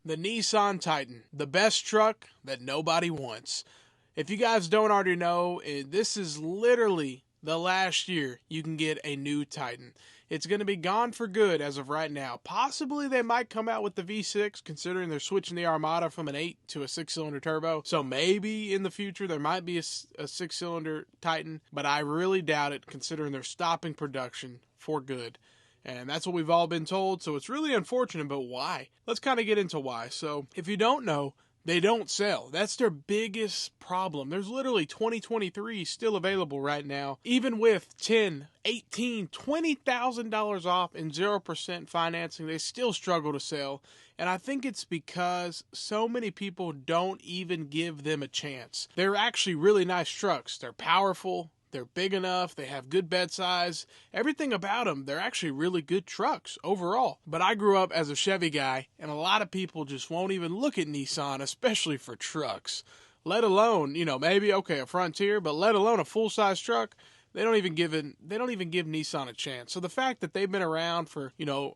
The Nissan Titan, the best truck that nobody wants. If you guys don't already know, this is literally the last year you can get a new Titan. It's going to be gone for good as of right now. Possibly they might come out with the V6, considering they're switching the Armada from an 8 to a 6-cylinder turbo. So maybe in the future there might be a 6-cylinder Titan, but I really doubt it, considering they're stopping production for good. And that's what we've all been told, so it's really unfortunate, but why? Let's kind of get into why. So, if you don't know, they don't sell. That's their biggest problem. There's literally 2023 still available right now, even with $10,000, $18,000, $20,000 off and 0% financing. They still struggle to sell, and I think it's because so many people don't even give them a chance. They're actually really nice trucks. They're powerful. They're big enough, they have good bed size, everything about them, they're actually really good trucks overall. But I grew up as a Chevy guy, and a lot of people just won't even look at Nissan, especially for trucks. Let alone, maybe, a Frontier, but let alone a full-size truck, they don't even give Nissan a chance. So the fact that they've been around for,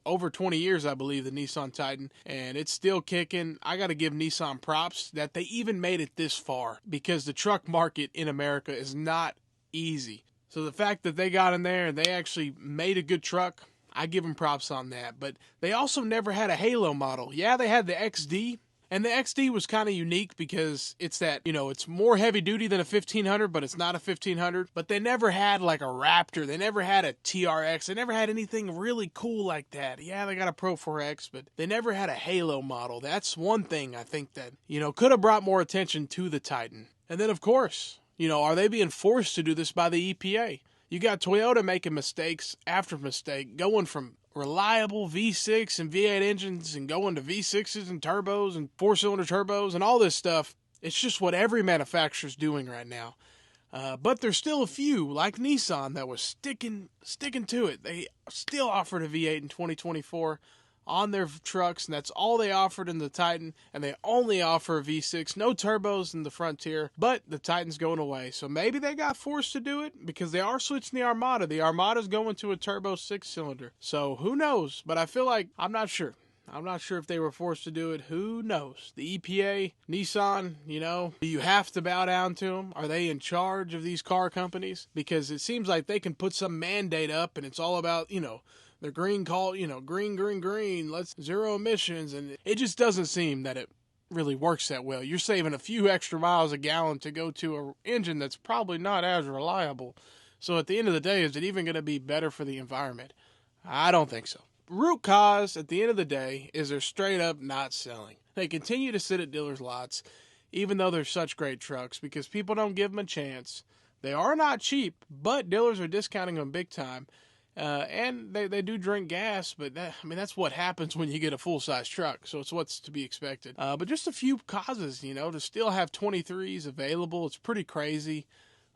over 20 years, I believe, the Nissan Titan, and it's still kicking, I got to give Nissan props that they even made it this far, because the truck market in America is not easy. So the fact that they got in there and they actually made a good truck, I give them props on that. But they also never had a Halo model. Yeah, they had the XD, and the XD was kind of unique because it's that, it's more heavy duty than a 1500, but it's not a 1500. But they never had like a Raptor. They never had a TRX. They never had anything really cool like that. Yeah, they got a Pro 4X, but they never had a Halo model. That's one thing I think that, could have brought more attention to the Titan. And then, of course, are they being forced to do this by the EPA? You got Toyota making mistakes after mistake, going from reliable V6 and V8 engines and going to V6s and turbos and 4-cylinder turbos and all this stuff. It's just what every manufacturer's doing right now. But there's still a few, like Nissan, that was sticking to it. They still offered a V8 in 2024 on their trucks, and that's all they offered in the Titan, and they only offer a V6, no turbos in the Frontier, but the Titan's going away. So maybe they got forced to do it because they are switching the Armada. The Armada's going to a turbo 6-cylinder. So who knows? But I feel like, I'm not sure. I'm not sure if they were forced to do it. Who knows? The EPA, Nissan, do you have to bow down to them? Are they in charge of these car companies? Because it seems like they can put some mandate up and it's all about, the green call, green, let's zero emissions. And it just doesn't seem that it really works that well. You're saving a few extra miles a gallon to go to an engine that's probably not as reliable. So at the end of the day, is it even going to be better for the environment? I don't think so. Root cause, at the end of the day, is they're straight up not selling. They continue to sit at dealers' lots, even though they're such great trucks, because people don't give them a chance. They are not cheap, but dealers are discounting them big time. And they do drink gas, but that's what happens when you get a full-size truck, so it's what's to be expected. But just a few causes, to still have 23s available, it's pretty crazy.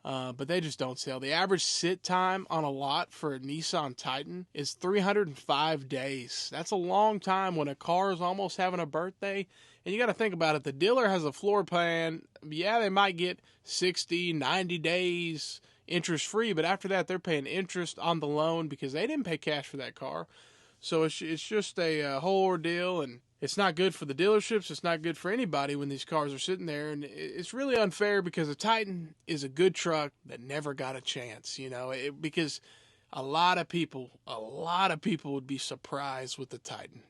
But they just don't sell. The average sit time on a lot for a Nissan Titan is 305 days. That's a long time when a car is almost having a birthday. And you got to think about it. The dealer has a floor plan. Yeah, they might get 60, 90 days interest free, but after that, they're paying interest on the loan because they didn't pay cash for that car. So it's just a whole ordeal, and it's not good for the dealerships. It's not good for anybody when these cars are sitting there, and it's really unfair because the Titan is a good truck that never got a chance, because a lot of people would be surprised with the Titan.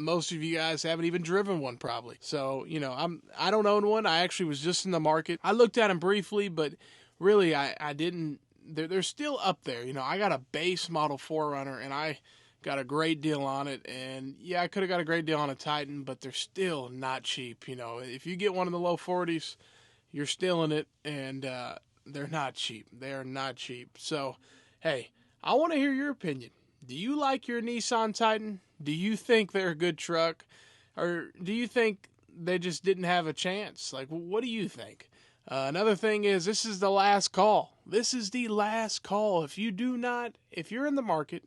Most of you guys haven't even driven one probably. So, I don't own one. I actually was just in the market. I looked at them briefly, but really I didn't. They're still up there. I got a base model 4Runner, and I got a great deal on it. And yeah, I could have got a great deal on a Titan, but they're still not cheap. If you get one in the low 40s, you're still in it, and they're not cheap. They are not cheap. So, hey, I want to hear your opinion. Do you like your Nissan Titan? Do you think they're a good truck? Or do you think they just didn't have a chance? Like, what do you think? Another thing is, this is the last call. This is the last call. If you're in the market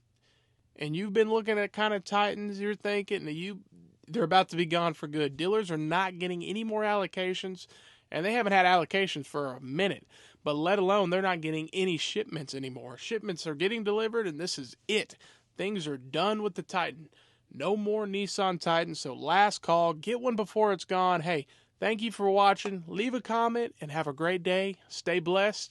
and you've been looking at kind of Titans, you're thinking they're about to be gone for good. Dealers are not getting any more allocations, and they haven't had allocations for a minute. But let alone, they're not getting any shipments anymore. Shipments are getting delivered, and this is it. Things are done with the Titan. No more Nissan Titan, so last call. Get one before it's gone. Hey, thank you for watching. Leave a comment and have a great day. Stay blessed.